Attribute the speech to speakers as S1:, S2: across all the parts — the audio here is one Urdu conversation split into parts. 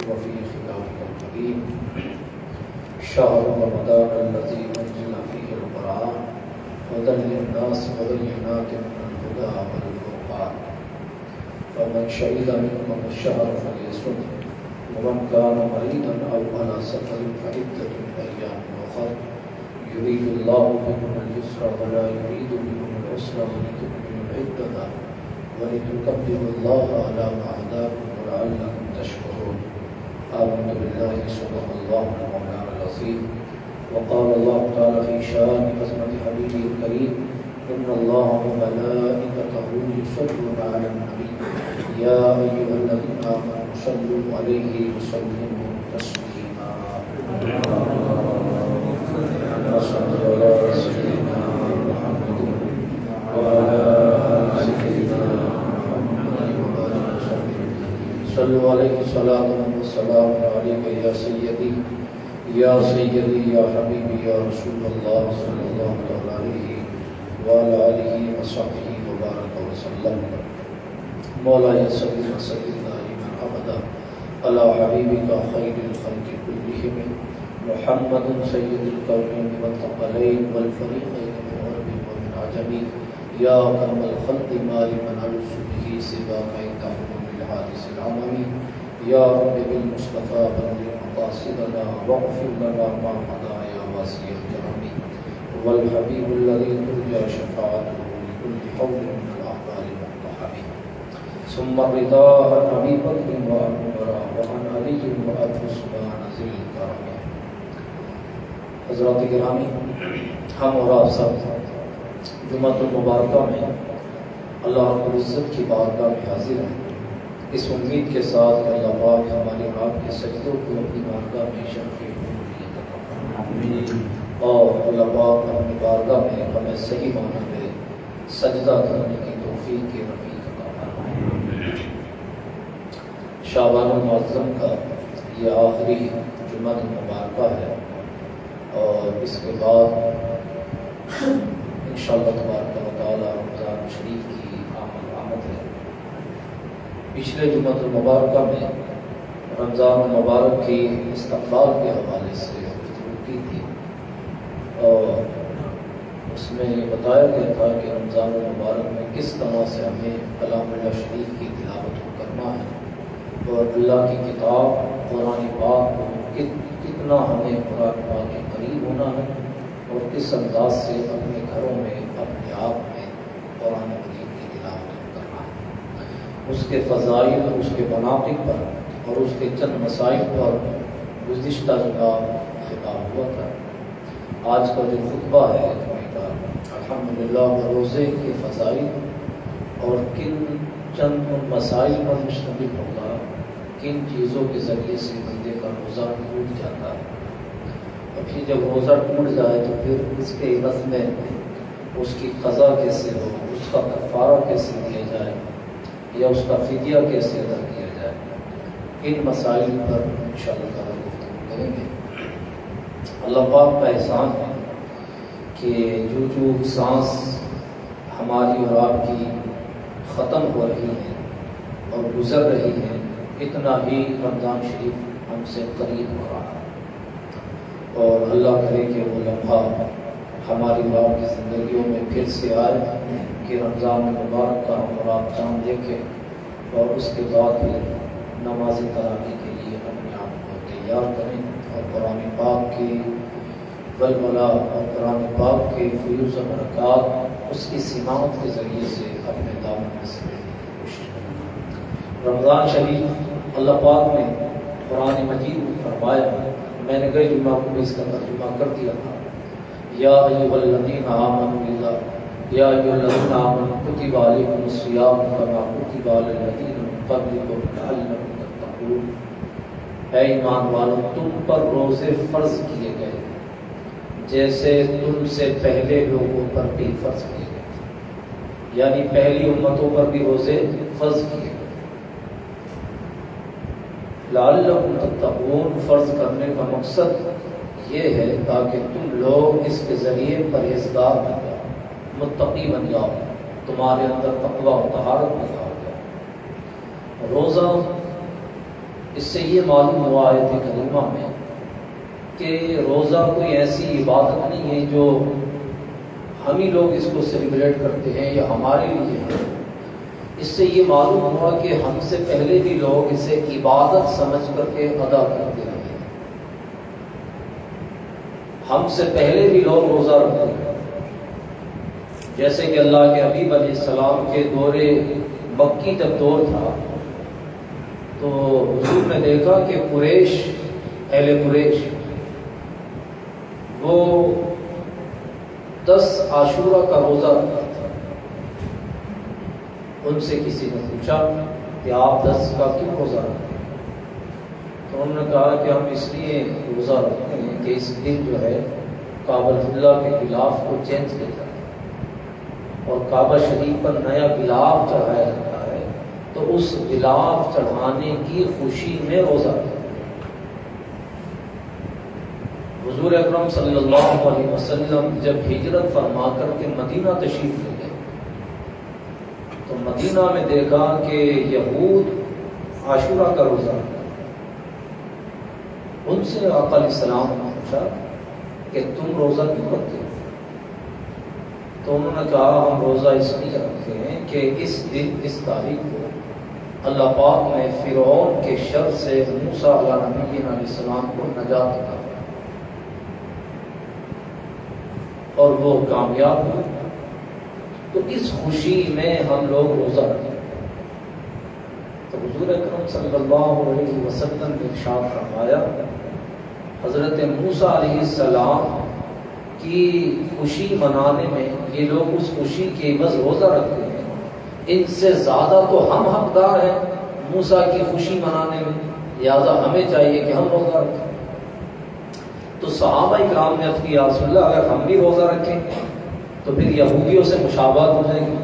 S1: وفي خلافك القديم شهر رمضان الذي أنزل فيه القرآن هدى للناس وبينات من الهدى والفرقان فمن شهد منكم الشهر فليصم ومن كان مريضا أو على سفر فعدة من أيام أخر يريد الله بكم اليسر ولا يريد بكم العسر ولتكملوا العدة ولتكبروا الله على ما هداكم ولعلكم تشكرون. آمنت بالله صدق الله المولى العظيم. وقال الله تعالى في شان عظمة حبيبه الكريم إن الله وملائكته يصلون على النبي يا أيها الذين آمنوا صلوا عليه وسلموا تسليما. صلى الله على سيدنا محمد وعلى آل سيدنا محمد وبارك وسلم. صلوا عليه الصلاة والسلام عليك يا سيدي یا سیدی یا حبیبی یا رسول اللہ صلی اللہ علیہ وآلہ آلہ وصحبہ وبارک وسلم. مولاي صل وسلم دائما ابدا علی حبیبک خیر الخلق کلهم محمد سید الکونین والثقلین والفریقین من عرب ومن عجم یا اکرم الخلق ما لمن علس به سواک انتحم للحادث العممی یا رب بالمصطفى بلغ مقاصدنا واغفر لنا ما مضى يا واسع الكرم والحبيب الذي ترجى شفاعته لكل حول من الأحوال مقتحم. ثم الرضا عن أبي بكر وعن عمر وعن علي وعن عثمان ذي الكرم. حضرات گرامی، ہم اور آپ سب جمعۃ المبارکہ میں اللہ رب العزت کی بارگاہ میں حاضر ہیں اس امید کے ساتھ کہ اللہ پاک ہمارے آپ کے سجدوں کو اپنی بارگاہ میں شرف قبولیت عطا فرمائے اور اللہ پاک اپنی بارگاہ میں ہمیں صحیح معنی میں سجدہ کرنے کی توفیق کے رفیق عطا فرمائے. شعبان المعظم کا یہ آخری جمعہ مبارکہ ہے اور اس کے بعد انشاءاللہ تبارک و تعالی رمضان شریف کی آمد ہے. پچھلے جمعۃ المبارکہ میں رمضان المبارک کی استقبال کے حوالے سے گفتگو کی تھی اور اس میں یہ بتایا گیا تھا کہ رمضان المبارک میں کس طرح سے ہمیں کلام اللہ شریف کی تلاوت کو کرنا ہے اور اللہ کی کتاب قرآن پاک کو کتنا ہمیں قرآن پاک کے قریب ہونا ہے اور کس انداز سے اپنے گھروں میں اپنے آپ میں قرآن مجید کی تلاوت کرنا ہے. اس کے فضائل، اس کے مناطق پر اور اس کے چند مسائل پر گزشتہ جمعہ خطاب ہوا تھا. آج کا جو خطبہ ہے الحمدللہ روزے کے فضائل اور کن چند مسائل پر مشتمل ہوگا، کن چیزوں کے ذریعے سے بندے کا روزہ ٹوٹ جاتا ہے اور پھر جب روزہ ٹوٹ جائے تو پھر اس کے عوض میں اس کی قضا کیسے ہو، اس کا کفارہ کیسے دیا جائے یا اس کا فدیہ کیسے ادا کیا جائے. ان مسائل پر انشاءاللہ تعالیٰ گفتگو کریں گے. اللہ پاک کا احسان ہے کہ جو سانس ہماری اور آپ کی ختم ہو رہی ہے اور گزر رہی ہے، اتنا ہی رمضان شریف ہم سے قریب ہو رہا ہے اور اللہ کرے کہ وہ لمحہ ہماری اور آپ کی زندگیوں میں پھر سے آئے کہ رمضان المبارک کا ہم اور آپ چاند دیکھیں اور اس کے بعد پھر نماز تراویح کے لیے اپنے آپ کو تیار کریں اور قرآن پاک کی ولولا اور قرآن پاک کے فیوز و برکات اس کی سماعت کے ذریعے سے اپنے دامن میں سمیٹنے کی کوشش کریں. رمضان شریف اللہ پاک نے قرآن مجید میں فرمایا، میں نے گئے جمعہ کو اس کا ترجمہ کر دیا تھا، یا ایھا الذین آمنوا باللہ یا ایھا الذین آمنوا کتب علیکم الصیام کما کتب علی الذین من قبلکم لعلکم تتقون. اے ایمان والو، تم پر روزے فرض کیے گئے جیسے تم سے پہلے لوگوں پر بھی فرض کیے گئے تھے، یعنی پہلی امتوں پر بھی روزے فرض کیے گئے. لعلکم تتقون فرض کرنے کا مقصد یہ ہے تاکہ تم لوگ اس کے ذریعے پرہیزگار بن جاؤ، متقی بن جاؤ، تمہارے اندر تقویٰ و طہارت پیدا ہو جائے. روزہ اس سے یہ معلوم ہوا آیت کریمہ میں کہ روزہ کوئی ایسی عبادت نہیں ہے جو ہم ہی لوگ اس کو سیلیبریٹ کرتے ہیں یا ہمارے لیے ہے۔ اس سے یہ معلوم ہوا کہ ہم سے پہلے بھی لوگ اسے عبادت سمجھ کر کے ادا کرتے رہے، ہم سے پہلے بھی لوگ روزہ رکھتے ہیں۔ جیسے کہ اللہ کے حبیب علیہ السلام کے دور مکی جب دور تھا تو حضور نے دیکھا کہ قریش، اہل قریش، وہ 10 عاشورہ کا روزہ رکھتا تھا۔ ان سے کسی نے پوچھا کہ آپ 10 کا کیوں روزہ رکھتے ہیں؟ تو انہوں نے کہا کہ ہم اس لیے روزہ رکھتے ہیں کہ اس دن جو ہے کعبۃ اللہ کے غلاف کو چینج کیا جاتا ہے اور کعبہ شریف پر نیا غلاف چڑھایا جاتا ہے، تو اس غلاف چڑھانے کی خوشی میں روزہ رکھتے ہیں۔ حضور اکرم صلی اللہ علیہ وسلم جب ہجرت فرما کر کے مدینہ تشریف لے گئے تو مدینہ میں دیکھا کہ یہود عاشورہ کا روزہ رکھتے ہیں۔ ان سے آقا علیہ السلام نے پوچھا کہ تم روزہ کیوں رکھتے ہو؟ تو انہوں نے کہا ہم روزہ اس لیے رکھتے ہیں کہ اس دن، اس تاریخ کو اللہ پاک نے فرعون کے شر سے موسیٰ علیہ السلام کو نجات عطا کی اور وہ کامیاب ہوئے، تو اس خوشی میں ہم لوگ روزہ رکھتے ہیں۔ تو حضور اکرم صلی اللہ علیہ وسلم نے ارشاد فرمایا، حضرت موسیٰ علیہ السلام کی خوشی منانے میں یہ لوگ اس خوشی کے عوض روزہ رکھتے ہیں، ان سے زیادہ تو ہم حقدار ہیں موسیٰ کی خوشی منانے میں، لہٰذا ہمیں چاہیے کہ ہم روزہ رکھیں۔ تو صحابہ کرام نے عرض کیا، رسول اللہ اگر ہم بھی روزہ رکھیں تو پھر یہودیوں سے مشابہت ہو جائے گی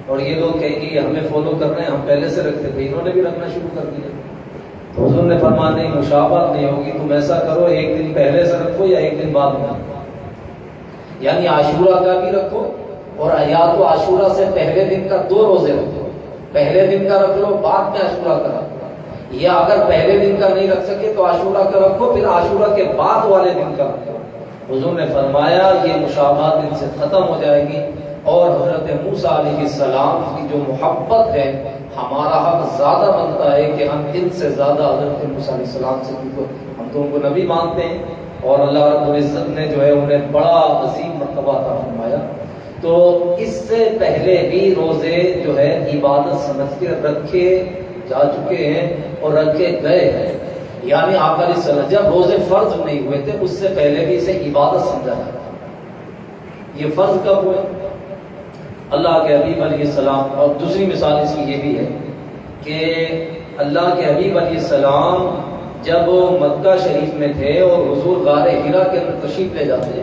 S1: اور یہ لوگ کہیں گے یہ ہمیں فالو کر رہے ہیں، ہم پہلے سے رکھتے تھے، انہوں نے بھی رکھنا شروع کر دیا۔ تو حضور نے فرمایا نہیں، مشابہت نہیں ہوگی، تم ایسا کرو ایک دن پہلے سے رکھو یا ایک دن بعد میں رکھو، یعنی عاشورہ کا بھی رکھو اور یا تو عاشورہ سے پہلے دن کا 2 روزے رکھو، پہلے دن کا رکھ لو بعد میں عاشورہ کا رکھو، یا اگر پہلے دن کا نہیں رکھ سکے تو عاشورہ کا رکھو پھر عاشورہ کے بعد والے دن کا رکھو۔ حضور نے فرمایا یہ مشابہت ان سے ختم ہو جائے گی اور حضرت موسیٰ علیہ السلام کی جو محبت ہے، ہمارا حق زیادہ بنتا ہے کہ ہم ان سے زیادہ حضرت موسیٰ علیہ السلام سے، کیونکہ ہم تو ان کو نبی مانتے ہیں اور اللہ رب العزت نے جو ہے انہیں بڑا عظیم مرتبہ عطا فرمایا۔ تو اس سے پہلے بھی روزے جو ہے عبادت سمجھ کے رکھے جا چکے ہیں اور رکھے گئے ہیں، یعنی آقا علیہ السلام جب روزے فرض نہیں ہوئے تھے اس سے پہلے بھی اسے عبادت سمجھا جاتا ہے۔ یہ فرض کب ہوئے؟ اللہ کے حبیب علیہ السلام، اور دوسری مثال اس کی یہ بھی ہے کہ اللہ کے حبیب علیہ السلام جب مکہ شریف میں تھے اور حضور غار حرا کے اندر تشریف لے جاتے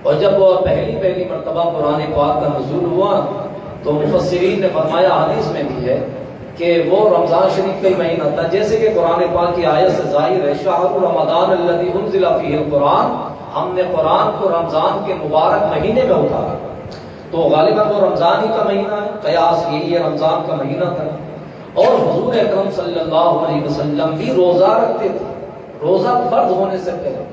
S1: اور جب وہ پہلی مرتبہ قرآن پاک کا نزول ہوا تو مفسرین نے فرمایا، حدیث میں بھی ہے کہ وہ رمضان شریف کا ہی مہینہ تھا، جیسے کہ قرآن پاک کی آیت سے ظاہر ہے، شہر رمضان الذی انزل فیہ القرآن، ہم نے قرآن کو رمضان کے مبارک مہینے میں اتارا، تو غالباً وہ رمضان ہی کا مہینہ ہے، قیاس یہی ہے رمضان کا مہینہ تھا۔ اور حضور اکرم صلی اللہ علیہ وسلم بھی روزہ رکھتے تھے، روزہ فرض ہونے سے پہلے۔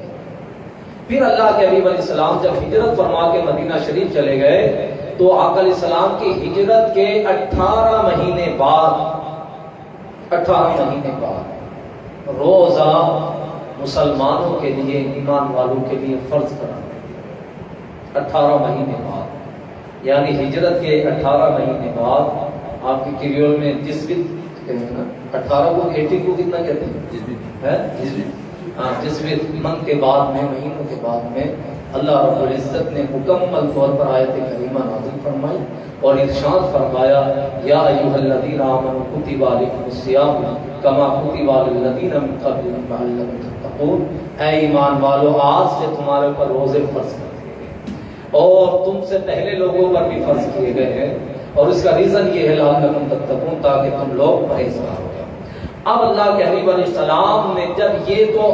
S1: پھر اللہ کے حبیب علیہ السلام جب ہجرت فرما کے مدینہ شریف چلے گئے تو آقا علیہ السلام کی ہجرت کے 18 مہینے بعد روزہ مسلمانوں کے لیے، ایمان والوں کے لیے فرض کرا گیا۔ 18 مہینے بعد، یعنی ہجرت کے 18 مہینے بعد، آپ کی کریول میں جسوت کہتے ہیں نا، 18 کو 18 کو کتنا کہتے ہیں؟ جسوت من کے بعد میں، مہینوں کے بعد میں اللہ رب العزت نے مکمل طور پر آیت کریمہ نازل فرمائی اور ارشاد فرمایا، یا ایھا الذین آمنوا کتب علیکم الصیام کما کتب علی الذین من قبلکم لعلکم تتقون، اے ایمان والو آج سے تمہارے اوپر روزے فرض کر دیے گئے اور تم سے پہلے لوگوں پر بھی فرض کیے گئے ہیں، اور اس کا ریزن یہ ہے لعلکم تتقون، تاکہ تم لوگ پرہیزگار ہو۔ اب اللہ کے حبیب علیہ السلام نے جب یہ تو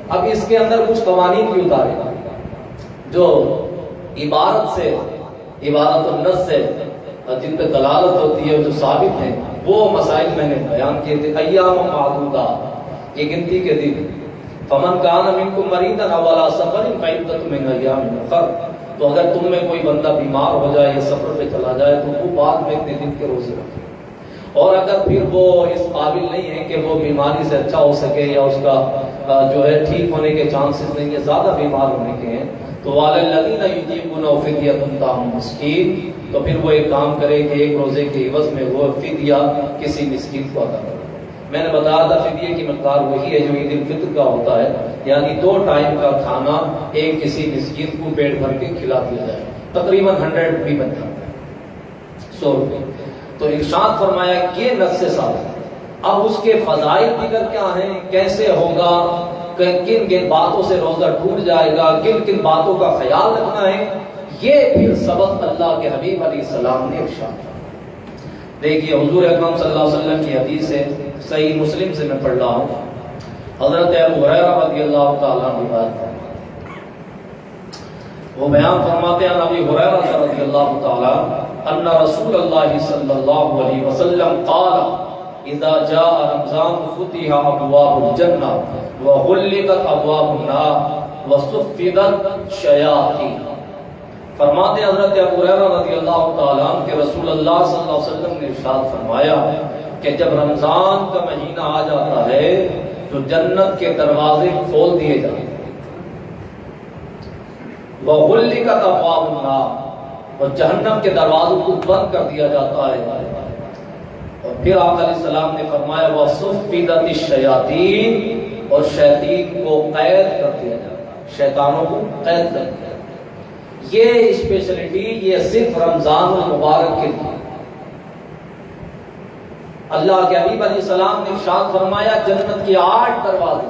S1: اب اس کے اندر کچھ قوانین بھی اتارے جو عبارت سے، عبارت النص سے جن پہ دلالت ہوتی ہے، جو ثابت ہیں، وہ مسائل میں نے بیان کیے تھے۔ ایام معدودات، یہ گنتی کے دن. فمن کان منکم مریضا او علی سفر فعدۃ من ایام اخر. تو اگر تم میں کوئی بندہ بیمار ہو جائے یا سفر پہ چلا جائے تو وہ بعد میں اتنے دن کے روزے رکھے. اور اگر پھر وہ اس قابل نہیں ہے کہ وہ بیماری سے اچھا ہو سکے یا اس کا جو ہے ٹھیک ہونے کے چانسز نہیں ہے، زیادہ بیمار ہونے کے ہیں، تو وَعَلَى الَّذِينَ يُطِيقُونَهُ فِدْيَةٌ طَعَامُ مِسْكِينٍ. تو پھر وہ ایک کام کرے کہ ایک روزے کے عوض میں وہ فدیہ کسی مسکین کو ادا کرے. میں نے بتایا تھا فدیے کی مقدار وہی ہے جو عید الفطر کا ہوتا ہے، یعنی 2 ٹائم کا کھانا ایک کسی مسکین کو پیٹ بھر کے کھلا دیا جائے. تقریباً 100 بھی بن جاتا ہے، 100 روپے. تو ارشاد فرمایا یہ نص سے ثابت. اب اس کے فضائل دیگر کیا ہیں، کیسے ہوگا، کن کن باتوں سے روزہ ٹوٹ جائے گا، کن کن باتوں کا خیال رکھنا ہے، یہ پھر سبق اللہ کے حبیب علیہ السلام نے ارشاد. دیکھیے حضور اکرم صلی اللہ علیہ وسلم کی حدیث ہے، صحیح مسلم سے میں پڑھ رہا ہوں. حضرت ابو ہریرہ رضی اللہ تعالیٰ عنہ روایت ہے، وہ بیان فرماتے ہیں ابی ہریرہ رضی اللہ تعالیٰ ان رسول اللہ صلی اللہ علیہ وسلم قال اذا جاء رمضان فتح ابواب الجنہ وغلقت ابواب النار وصفدت الشیاطین. فرماتے حضرت ابو ہریرہ رضی اللہ تعالیٰ عنہ کہ رسول اللہ صلی اللہ علیہ وسلم نے ارشاد فرمایا کہ جب رمضان کا مہینہ آ جاتا ہے تو جنت کے دروازے کھول دیے جاتے ہیں، وغلقت ابواب النار، اور جہنم کے دروازوں کو بند کر دیا جاتا ہے. اور پھر آقا علیہ السلام نے فرمایا وصفدت الشیاطین، اور شیاطین کو قید کر دیا جاتا ہے، شیطانوں کو قید کر دیا. یہ اسپیشلٹی یہ صرف رمضان المبارک کے لیے. اللہ کے حبیب علیہ السلام نے ارشاد فرمایا جنت کے 8 دروازے.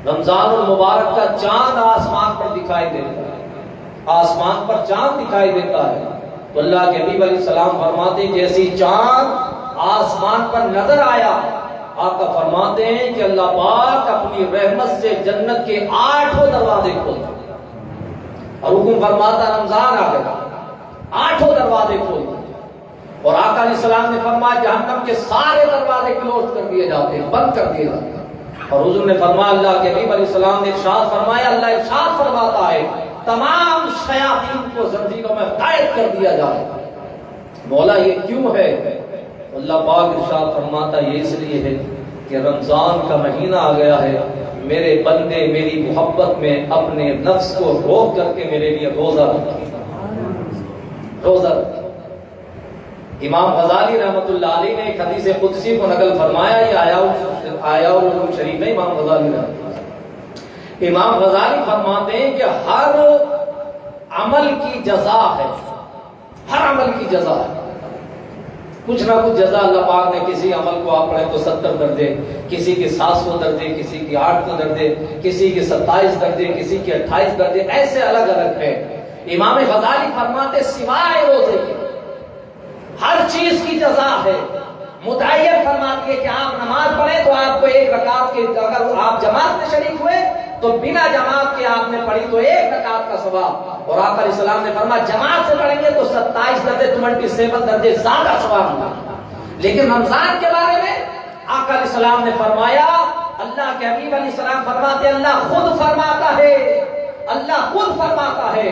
S1: رمضان المبارک کا چاند آسمان پر دکھائی دیتا ہے، آسمان پر چاند دکھائی دیتا ہے تو اللہ کے حبیب علیہ السلام فرماتے ہیں جیسی چاند آسمان پر نظر آیا، آقا فرماتے ہیں کہ اللہ پاک اپنی رحمت سے جنت کے 8 دروازے کھولتے اور حکم فرماتا رمضان آ گیا 8 دروازے کھولتے. اور آقا علیہ السلام نے فرمایا جہنم کے سارے دروازے کلوز کر دیے جاتے ہیں، بند کر دیے جاتے ہیں. اور حضور نے فرمایا اللہ کے حبیب علیہ السلام نے ارشاد فرمایا، اللہ ارشاد فرماتا ہے تمام شیاطین کو زنجیروں میں قید کر دیا جائے. مولا یہ کیوں ہے؟ اللہ پاک ارشاد فرماتا یہ اس لیے ہے کہ رمضان کا مہینہ آ گیا ہے، میرے بندے میری محبت میں اپنے نفس کو روک کر کے میرے لیے روزہ رکھیں، روزہ رکھیں. امام غزالی رحمۃ اللہ علیہ نے ایک حدیث قدسی کو نقل فرمایا، یہ آیا العلوم شریف میں امام غزالی رحمۃ اللہ. امام غزالی فرماتے ہیں کہ ہر عمل کی جزا ہے، ہر عمل کی جزا ہے، کچھ نہ کچھ جزا اللہ پاک نے کسی عمل کو آپ پڑھیں تو 70 درجے، کسی کے 700 درجے، کسی کے 800 درجے، کسی کے 27 درجے، کسی کے 28 درجے، ایسے الگ الگ ہے. امام غزالی فرماتے سوائے روزے کے ہر چیز کی جزا ہے. متعین فرماتی ہے کہ آپ نماز پڑھیں تو آپ کو 1 رکعت کے، اگر آپ جماعت میں شریک ہوئے تو بنا جماعت کے آپ نے پڑھی تو 1 رکعت کا ثواب. اور آقا علیہ السلام نے فرمایا جماعت سے پڑھیں گے تو 27 درجے 27 درجے زیادہ ثواب ہوگا. لیکن رمضان کے بارے میں آقا علیہ السلام نے فرمایا، اللہ کے حبیب علیہ السلام فرماتے اللہ خود فرماتا ہے، اللہ خود فرماتا ہے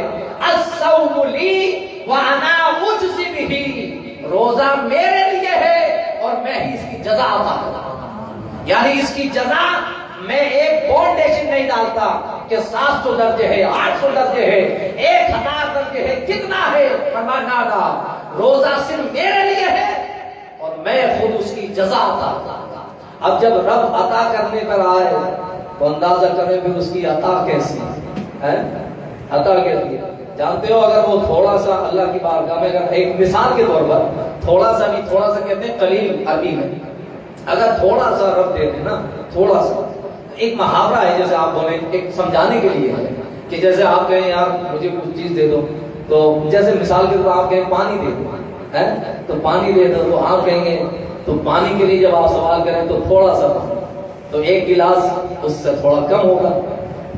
S1: الصوم لی وانا اجزی بہ، روزہ میرے لیے ہے اور میں ہی اس کی جزا عطا کرتا ہوں. یعنی اس کی جزا میں ایک فاؤنڈیشن نہیں ڈالتا کہ 700 درجے ہے، 800 درجے ہے، 1000 درجے ہے، کتنا ہے، فرمانا نہ، روزہ صرف میرے لیے ہے اور میں خود اس کی جزا عطا کرتا ہوں. اب جب رب عطا کرنے پر آئے تو اندازہ کریں پھر اس کی عطا کیسی ہے، عطا کیسی ہے. جانتے ہو اگر وہ تھوڑا سا اللہ کی بارگاہ میں، اگر ایک مثال کے طور پر تھوڑا سا بھی، تھوڑا سا کہتے ہیں قلیل عربی میں، اگر تھوڑا سا رب دے دے نا، تھوڑا سا، ایک محاورہ ہے جیسے آپ بولیں، ایک سمجھانے کے لیے ہے کہ جیسے آپ کہیں یار مجھے کچھ چیز دے دو، تو جیسے مثال کے طور آپ کہیں پانی دے دو تو پانی دے دو، تو آپ کہیں گے تو پانی کے لیے جب آپ سوال کریں تو تھوڑا سا پانی، تو 1 گلاس اس سے تھوڑا کم ہوگا.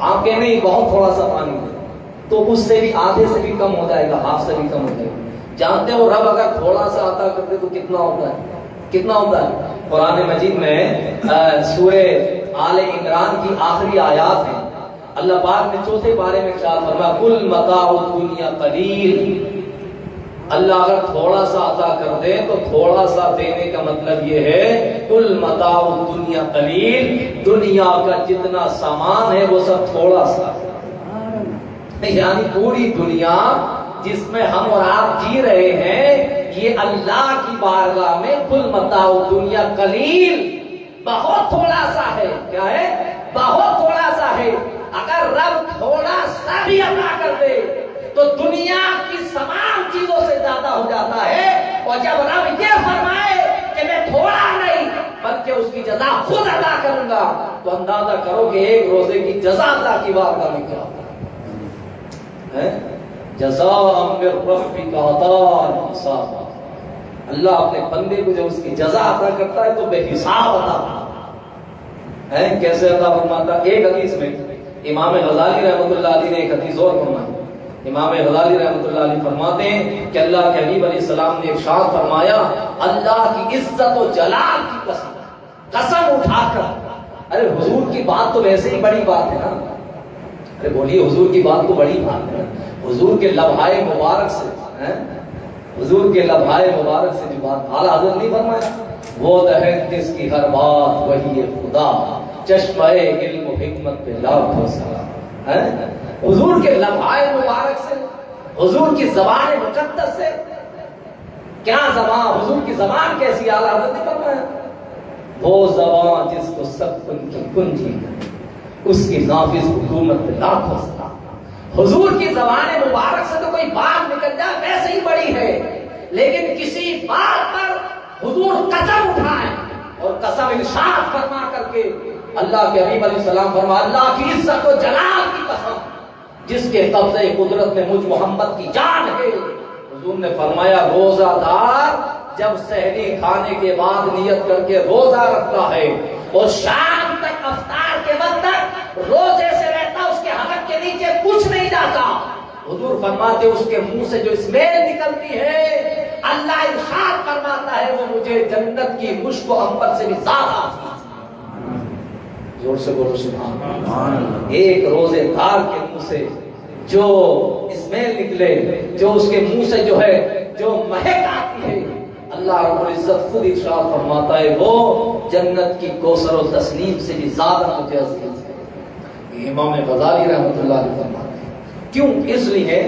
S1: آپ کہیں نہیں بہت تھوڑا سا پانی دے تو اس سے بھی آدھے سے بھی کم ہو جائے گا، ہاف سے بھی کم ہو جائے گا. جانتے ہو رب اگر تھوڑا سا عطا کرتے تو کتنا ہوتا ہے، کتنا ہوتا ہے. قرآن مجید میں سورہ آل عمران کی آخری آیات ہیں، اللہ پاک نے چوتھے بارے میں کیا فرمایا، کل متاع الدنیا قلیل۔ اللہ اگر تھوڑا سا عطا کر دے تو تھوڑا سا دینے کا مطلب یہ ہے کل متاع الدنیا قلیل، دنیا کا جتنا سامان ہے وہ سب تھوڑا سا، یعنی پوری دنیا جس میں ہم اور آپ جی رہے ہیں یہ اللہ کی بارگاہ میں کل متاع الدنیا قلیل، بہت تھوڑا سا ہے۔ کیا ہے؟ بہت تھوڑا سا ہے۔ اگر رب تھوڑا سا بھی عطا کر دے تو دنیا کی تمام چیزوں سے زیادہ ہو جاتا ہے، اور جب رب یہ فرمائے کہ میں تھوڑا نہیں بلکہ اس کی جزا خود ادا کروں گا تو اندازہ کرو کہ ایک روزے کی جزا اللہ کی بارگاہ میں کیا ہے؟ جزاء من ربک عطاء حسابا۔ اللہ اپنے بندے کو جب اس کی جزا عطا کرتا ہے تو بے حساب عطا ہے۔ کیسے عطا فرماتا؟ ایک حدیث میں امام غزالی رحمۃ اللہ علیہ نے ایک حدیث اور فرمائی۔ امام غزالی رحمۃ اللہ علیہ فرماتے ہیں کہ اللہ کے حبیب علیہ السلام نے ارشاد فرمایا، اللہ کی عزت و جلال کی قسم، قسم اٹھا کر، ارے حضور کی بات تو ویسے ہی بڑی بات ہے نا، ارے بولیے حضور کی بات تو بڑی بات ہے نا، حضور کے لبھائے مبارک سے، حضور کے لبھائے مبارک سے جو بات اعلیٰ حضرت نہیں فرمایا، وہ ہے جس کی ہر بات وہی خدا، چشمہ علم و حکمت پہ لاکھوں سلام۔ حضور کے لبھائے مبارک سے، حضور کی زبان مقدس سے، کیا زبان، حضور کی زبان کیسی، اعلیٰ حضرت نے فرمایا وہ زبان جس کو سب کن کی کنجی اس کی نافذ حکومت پہ لاکھوں سلام۔ حضور کی زبان مبارک سے تو کوئی بات نکل جائے ویسے ہی بڑی ہے، لیکن کسی بات پر حضور قسم اٹھائے اور قسم ارشاد فرما کر کے اللہ کے حبیب علیہ السلام فرما، اللہ کی عزت و جلال کی قسم جس کے قبضے قدرت میں مجھ محمد کی جان ہے، حضور نے فرمایا روزہ دار جب سحری کھانے کے بعد نیت کر کے روزہ رکھتا ہے اور شام تک افطار کے وقت تک روزے سے رہتا، اس کے حلق کے نیچے کچھ نہیں جاتا، حضور فرماتے اس کے منہ سے جو اسمیل نکلتی ہے اللہ ارشاد فرماتا ہے وہ مجھے جنت کی مشک و عنبر سے بھی زیادہ، زور سے بولو سبحان اللہ۔ ایک روزے دار کے منہ سے جو اسمیل نکلے، جو اس کے منہ سے جو ہے جو مہک آتی ہے، اللہ رب العزت خود ارشاد فرماتا ہے وہ جنت کی کوثر و تسنیم سے بھی زیادہ مجھے عزیز ہے۔ امام غزالی رحمۃ اللہ علیہ فرماتے ہیں کیوں؟ اس لیے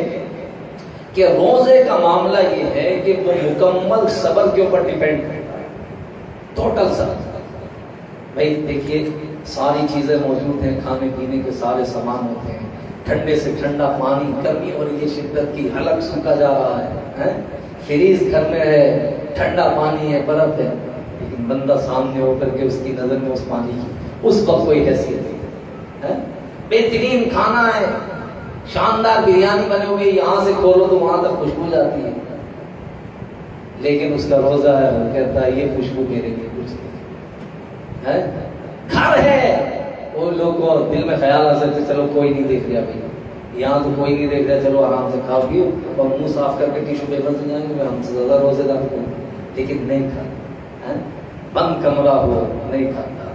S1: کہ روزے کا معاملہ یہ ہے کہ وہ مکمل صبر کے اوپر ڈیپینڈ کرتا ہے، ٹوٹل صبر۔ بھائی دیکھیے ساری چیزیں موجود ہیں، کھانے پینے کے سارے سامان ہوتے ہیں، ٹھنڈے سے ٹھنڈا پانی، گرمی اور یہ شدت کی حلق سوکھا جا رہا ہے، فریز گھر میں ہے، ٹھنڈا پانی ہے، برف ہے، لیکن بندہ سامنے ہو کر کے اس کی نظر میں اس پانی کی اس وقت کوئی حیثیت نہیں ہے۔ بہترین کھانا ہے، شاندار بریانی بنے ہوئے، یہاں سے کھولو تو وہاں تک خوشبو جاتی ہے، لیکن اس کا روزہ ہے، وہ کہتا ہے یہ خوشبو میرے لیے کچھ نہیں ہے۔ گھر ہے، وہ لوگ کو دل میں خیال آ سکتے چلو کوئی نہیں دیکھ رہا، بھائی یہاں تو کوئی نہیں دیکھ رہا، چلو آرام سے کھاؤ پیو اور منہ صاف کر کے ٹیشو پیپر سے جائیں گے، ہم سے زیادہ روزے دار کو، لیکن نہیں کھاتا، بند کمرہ ہو نہیں کھاتا،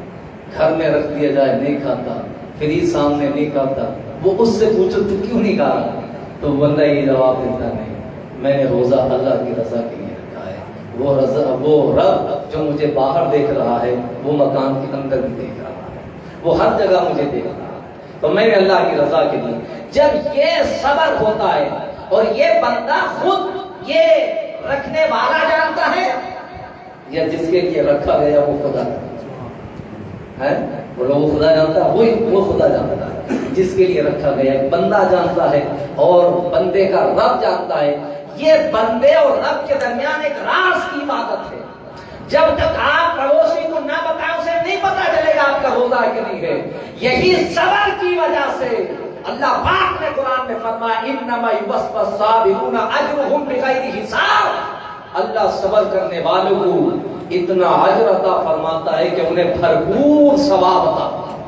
S1: گھر میں رکھ دیا جائے نہیں کھاتا، فریج سامنے نہیں کھاتا، وہ اس سے پوچھو تو کیوں نہیں کھا رہا، تو بندہ یہ جواب دیتا نہیں، میں نے روزہ اللہ کی رضا کے لیے رکھا ہے، وہ رب جو مجھے باہر دیکھ رہا ہے وہ مکان کے اندر بھی دیکھ رہا ہے، وہ ہر جگہ مجھے دیکھ رہا ہے، تو میں نے اللہ کی رضا کے لیے۔ جب یہ صبر ہوتا ہے اور یہ بندہ خود یہ رکھنے والا جانتا ہے یا جس کے لیے رکھا گیا وہ خدا ہے، وہ خدا جانتا ہے، وہ خدا جانتا ہے، جس کے لیے رکھا گیا بندہ جانتا ہے اور بندے کا رب جانتا ہے۔ یہ بندے اور رب کے درمیان ایک راز کی عبادت ہے، جب تک آپ پڑوسی کو نہ بتائیں اسے نہیں پتا چلے گا آپ کا روزہ کہ نہیں ہے۔ یہی صبر کی وجہ سے اللہ پاک نے قرآن میں فرمایا انما یوفى الصابرون اجرهم بغیر حساب، اللہ صبر کرنے والوں کو اتنا اجر عطا فرماتا ہے کہ انہیں بھرپور ثواب عطا فرماتا ہے۔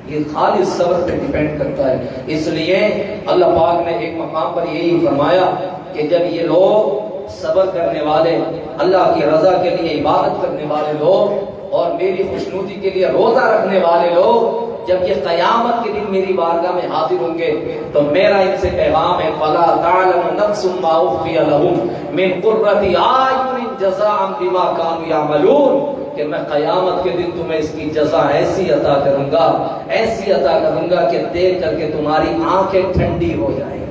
S1: یہ خالص صبر پہ ڈیپینڈ کرتا ہے، اس لیے اللہ پاک نے ایک مقام پر یہی فرمایا کہ جب یہ لوگ صبر کرنے والے، اللہ کی رضا کے لیے عبادت کرنے والے لوگ اور میری خوشنودی کے لیے روزہ رکھنے والے لوگ جب یہ قیامت کے دن میری بارگاہ میں حاضر ہوں گے تو میرا ان سے پیغام ہے فَلَا تَعْلَمُ نَفْسٌ مَّا أُخْفِيَ لَهُم مِّن قُرَّةِ أَعْيُنٍ جَزَاءً بِمَا كَانُوا يَعْمَلُونَ کہ میں قیامت کے دن تمہیں اس کی جزا ایسی عطا کروں گا، ایسی عطا کروں گا کہ دیکھ کر کے تمہاری آنکھیں ٹھنڈی ہو جائیں گی،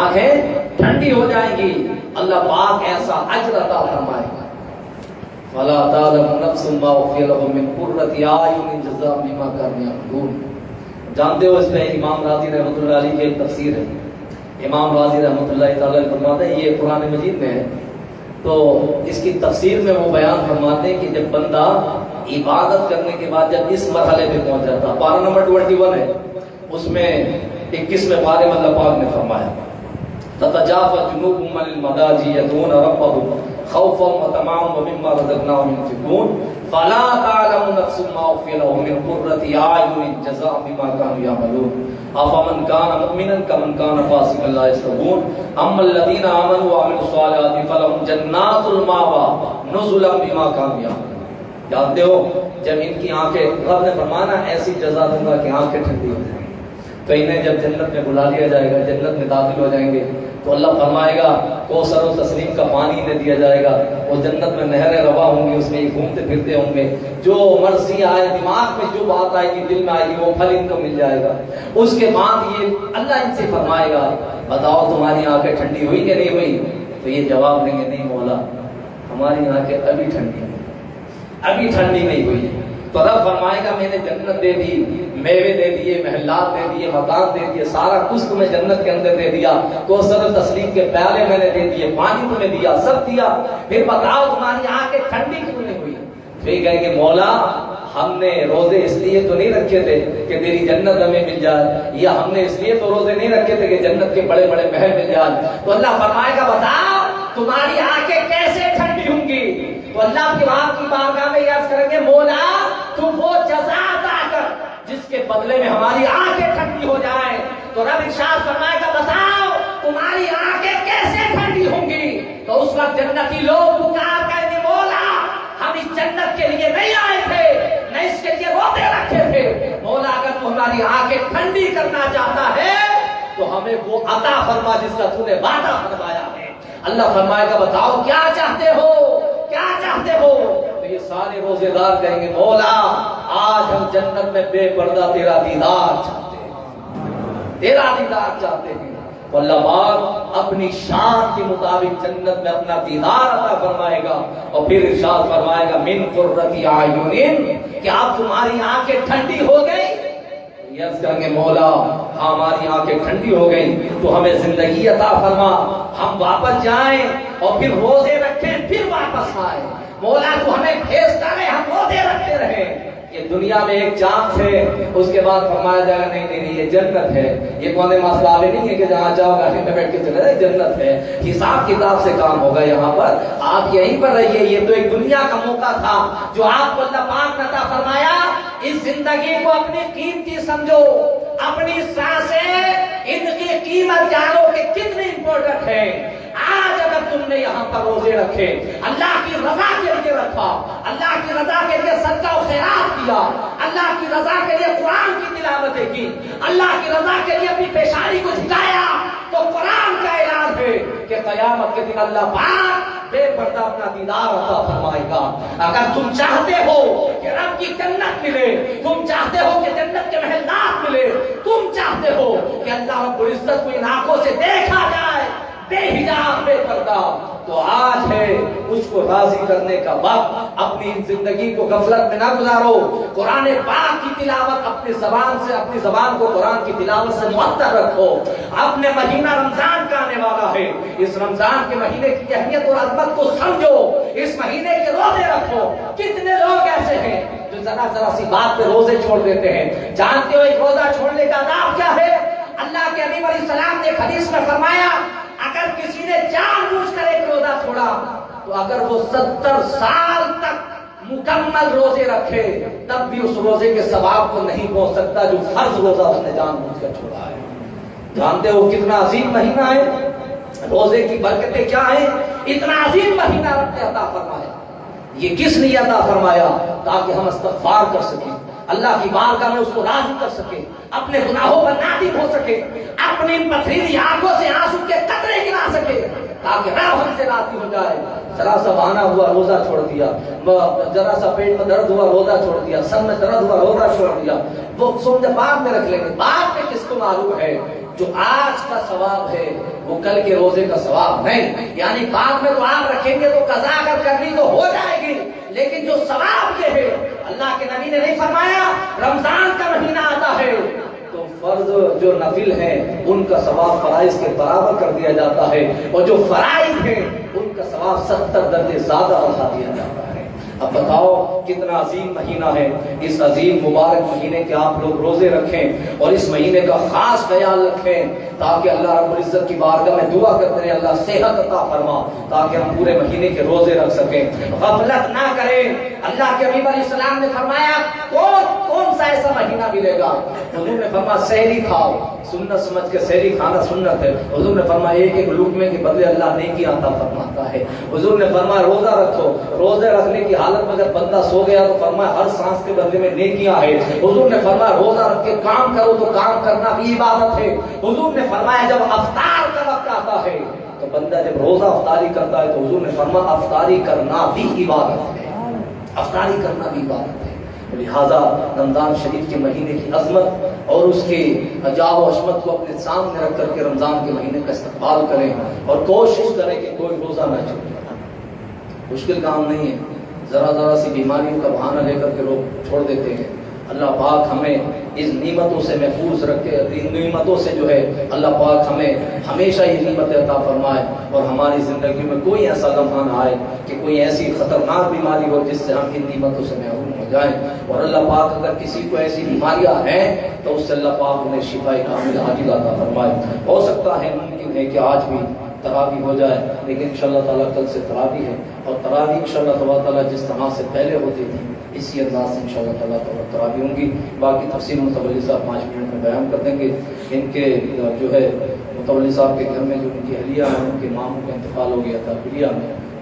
S1: آنکھیں ٹھنڈی ہو جائیں گی۔ اللہ پاک ایسا اجر عطا فرمائے گا۔ وَلَا تَعْلَمُ نَفْسٌ مَّا أُخْفِيَ لَهُم مِّن قُرَّةِ أَعْيُنٍ جَزَاءً بِمَا كَانُوا يَعْمَلُونَ۔ جانتے ہو اس میں امام راضی رحمۃ اللہ علیہ کی ایک تفسیر ہے۔ امام راضی رحمۃ اللہ تعالی علیہ فرماتے ہیں، یہ قرآن مجید میں ہے، تو اس کی تفسیر میں وہ بیان فرماتے ہیں کہ جب بندہ عبادت کرنے کے بعد جب اس مرحلے پہ پہنچ جاتا، پارہ نمبر 21 ہے، اس میں 21ویں پارے میں اللہ پاک نے فرمایا تتجافى جنوبهم عن المضاجع يدعون ربهم خوفا وطمعا ومما رزقناهم ينفقون فلا تعلم نفس ما أخفي لهم من قرة أعين جزاء بما كانوا يعملون أفمن كان مؤمنا كمن كان فاسقا لا يستوون أما الذين آمنوا وعملوا الصالحات فلهم جنات المأوى نزلا بما كانوا يعملون۔ جانتے ہو جب ان کی آنکھیں، رب نے فرمانا ایسی جزا دوں گا کہ آنکھیں ٹھنڈی ہو جائیں گی، تو انہیں جب جنت میں بلا لیا جائے گا، جنت میں داخل ہو جائیں گے تو اللہ فرمائے گا کوثر و تسلیم کا پانی انہیں دیا جائے گا، وہ جنت میں نہریں روا ہوں گی، اس میں گھومتے پھرتے ہوں گے، جو مرضی آئے دماغ میں جو بات آئے گی دل میں آئے گی وہ پھل ان کو مل جائے گا۔ اس کے بعد یہ اللہ ان سے فرمائے گا بتاؤ تمہاری آنکھیں ٹھنڈی ہوئی کہ نہیں ہوئی؟ تو یہ جواب دیں گے نہیں مولا ہماری آنکھیں ابھی ٹھنڈی نہیں، ابھی ٹھنڈی نہیں ہوئی۔ تو رب فرمائے گا میں نے جنت دے دی، میوے دے دیے، محلات دے دیے، مکان دے دیے، سارا کچھ تمہیں جنت کے اندر دے دیا، کوثر و تسلیم کے پیالے میں نے دے دیے، پانی تمہیں دیا، سب دیا، پھر بتاؤ تمہاری آنکھیں ٹھنڈی کیوں نہیں ہوئی؟ پھر کہیں گے مولا ہم نے روزے اس لیے تو نہیں رکھے تھے کہ تیری جنت ہمیں مل جائے، یا ہم نے اس لیے تو روزے نہیں رکھے تھے کہ جنت کے بڑے بڑے محل مل جائے۔ تو اللہ فرمائے گا بتاؤ تمہاری آنکھیں کیسے ٹھنڈی ہوں گی؟ تو اللہ کی بارگاہ میں یاد کریں گے مولا تو وہ جزا عطا کر جس کے بدلے میں ہماری آنکھیں ٹھنڈی ہو جائیں۔ تو رب ارشاد فرمائے گا بتاؤ تمہاری آنکھیں کیسے ٹھنڈی ہوں گی؟ تو اس وقت جنتی لوگ پکار کریں گے مولا ہم اس جنت کے لیے نہیں آئے تھے، نہ اس کے لیے روزے رکھے تھے، مولا اگر تو ہماری آنکھیں ٹھنڈی کرنا چاہتا ہے تو ہمیں وہ عطا فرما جس کا تو نے وعدہ فرمایا ہے۔ اللہ فرمائے گا بتاؤ کیا چاہتے ہو، کیا چاہتے ہو؟ تو یہ سارے روزے دار کہیں گے مولا آج ہم جنت میں بے پردہ تیرا دیدار چاہتے ہیں، تیرا دیدار چاہتے ہیں۔ تو اللہ پاک اپنی شان کے مطابق جنت میں اپنا دیدار عطا فرمائے گا اور پھر ارشاد فرمائے گا من قرۃ اعین کہ اب تمہاری آنکھیں ٹھنڈی ہو گئی؟ یس کریں گے مولا ہماری آنکھیں ٹھنڈی ہو گئی تو ہمیں زندگی عطا فرما، ہم واپس جائیں اور پھر روزے رکھیں پھر واپس آئیں، مولا تو ہمیں بھیجتا رہے ہم روزے رکھتے رہے۔ یہ دنیا میں ایک چانس ہے، اس کے بعد فرمایا جائے گا نہیں نہیں نہیں یہ جنت ہے، یہ کونے مسئلہ نہیں ہے کہ جہاں جاؤ گاڑی میں بیٹھ کے چلے جائے، جنت ہے، حساب کتاب سے کام ہوگا یہاں پر، آپ یہیں پر رہیے۔ یہ تو ایک دنیا کا موقع تھا جو آپ کو اللہ پاک نے عطا فرمایا، اس زندگی کو اپنی قیمتی سمجھو، اپنی سانسیں ان کی قیمت جانو کہ کتنی امپورٹنٹ ہے۔ آج اگر تم نے یہاں پر روزے رکھے، اللہ کی رضا کے لیے رکھا، اللہ کی رضا کے لیے صدقہ و خیرات کیا، اللہ کی رضا کے لیے قرآن کی تلاوتیں کی، اللہ کی رضا کے لیے اپنی پیشانی کو جھکایا، تو قرآن کا اعلان ہے کہ قیامت کے دن اللہ پاک بے پردہ اپنا دیدار عطا فرمائے گا۔ اگر تم چاہتے ہو کہ رب کی جنت ملے، تم چاہتے ہو کہ جنت کے محلات ملے، تم چاہتے ہو کہ اللہ رب العزت کو ان آنکھوں سے دیکھا جائے بے حجاب بے پردہ، تو آج ہے اس کو راضی کرنے کا وقت۔ اپنی زندگی کو غفلت میں نہ گزارو، قرآن پاک کی تلاوت اپنی زبان سے، اپنی زبان کو قرآن کی تلاوت سے معطر رکھو۔ اپنے مہینہ رمضان کا آنے والا ہے، اس رمضان کے مہینے کی اہمیت اور عظمت کو سمجھو، اس مہینے کے روزے رکھو۔ کتنے لوگ ایسے ہیں جو ذرا ذرا سی بات پہ روزے چھوڑ دیتے ہیں؟ جانتے ہو ایک روزہ چھوڑنے کا عذاب کیا ہے؟ اللہ کے نبی علیہ السلام نے حدیث میں فرمایا اگر کسی نے جان بوجھ کر ایک روزہ چھوڑا تو اگر وہ 70 سال تک مکمل روزے رکھے تب بھی اس روزے کے ثواب کو نہیں پہنچ سکتا جو فرض روزہ اس نے جان بوجھ کر چھوڑا ہے۔ جانتے ہو کتنا عظیم مہینہ ہے؟ روزے کی برکتیں کیا ہیں؟ اتنا عظیم مہینہ رب نے عطا فرمایا. یہ کس لیے عطا فرمایا؟ تاکہ ہم استغفار کر سکیں، اللہ کی بارگاہ میں اس کو راضی کر سکیں، اپنے گناہوں پر نادم ہو سکے، اپنی پتھریلی آنکھوں سے آنسو کے قطرے گرا سکے، تاکہ رب ہم سے راضی ہو جائے. ذرا سا بہانہ ہوا روزہ چھوڑ دیا، ذرا سا پیٹ میں درد ہوا روزہ چھوڑ دیا، سر میں درد ہوا روزہ چھوڑ دیا، وہ سمجھے بعد میں رکھ لیں گے. بعد میں کس کو معلوم ہے جو آج کا ثواب ہے وہ کل کے روزے کا ثواب نہیں. یعنی بعد میں تو آپ رکھیں گے تو قضا اگر کرنی تو ہو جائے گی، لیکن جو ثواب یہ ہے، اللہ کے نبی نے نہیں فرمایا رمضان کا مہینہ آتا ہے تو فرض جو نفل ہیں ان کا ثواب فرائض کے برابر کر دیا جاتا ہے، اور جو فرائض ہیں ان کا ثواب 70 درجے زیادہ بڑھا دیا جاتا ہے. اب بتاؤ کتنا عظیم مہینہ ہے. اس عظیم مبارک مہینے کے آپ لوگ روزے رکھیں اور اس مہینے کا خاص خیال رکھیں، تاکہ اللہ رب العزت کی بارگاہ میں دعا کرتے ہیں اللہ صحت عطا فرما تاکہ ہم پورے مہینے کے روزے رکھ سکیں. غفلت نہ کریں. اللہ کے حبیب علیہ السلام نے فرمایا کون سا ایسا مہینہ ملے گا؟ حضور نے فرمایا سحری کھاؤ، سنت سمجھ کے سحری کھانا سنت ہے. حضور نے فرمایا ایک ایک لقمے کے بدلے اللہ نیکی عطا فرماتا ہے. حضور نے فرمایا روزہ رکھو، روزے رکھنے کی حالت میں اگر بندہ سو گیا تو فرمایا ہر سانس کے بدلے میں نیکیاں ہیں. حضور نے فرمایا روزہ رکھ کے کام کرو تو کام کرنا بھی عبادت ہے. حضور نے فرمایا جب افطار کا وقت آتا ہے تو بندہ جب روزہ افطاری کرتا ہے تو حضور نے فرمایا افطاری کرنا بھی عبادت ہے، افطاری کرنا بھی عبادت ہے. لہذا رمضان شریف کے مہینے کی عظمت اور اس کے جاہ و عظمت کو اپنے سامنے رکھ کر کے رمضان کے مہینے کا استقبال کریں اور کوشش کریں کہ کوئی روزہ نہ چھوڑے. مشکل کام نہیں ہے، ذرا سی بیماریوں کا بہانہ لے کر کے لوگ چھوڑ دیتے ہیں. اللہ پاک ہمیں اس نعمتوں سے محفوظ رکھے، ان نعمتوں سے جو ہے اللہ پاک ہمیں ہمیشہ یہ نعمت عطا فرمائے اور ہماری زندگی میں کوئی ایسا لمحہ نہ آئے کہ کوئی ایسی خطرناک بیماری ہو جس سے ہم ان نعمتوں سے محروم ہو جائیں. اور اللہ پاک اگر کسی کو ایسی بیماریاں ہیں تو اس سے اللہ پاک انہیں شفا کامل عاجل عطا فرمائے. ہو سکتا ہے ممکن ہے کہ آج بھی تراویح ہو جائے، لیکن انشاءاللہ تعالیٰ کل سے تراویح ہے اور تراویح انشاءاللہ تعالیٰ جس طرح سے پہلے ہوتی تھی اسی انداز سے انشاءاللہ تعالیٰ تراویح ہوں گی. باقی تفصیل متولی صاحب 5 منٹ میں بیان کر دیں گے. ان کے جو ہے متولی صاحب کے گھر میں جو ان کی اہلیہ ہیں ان کے ماموں کا انتقال ہو گیا تھا بلیا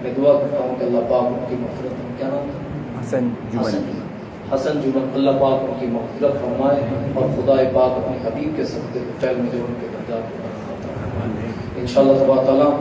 S1: میں دعا کرتا ہوں کہ اللہ پاک ان کی مغفرت، کیا نام تھا؟ حسن جمل. اللہ پاک ان کی مغفرت فرمائے اور خدا پاک اپنے حبیب کے صدقے کے فعل میں جو ان کے درجات کو انشاءاللہ تعالیٰ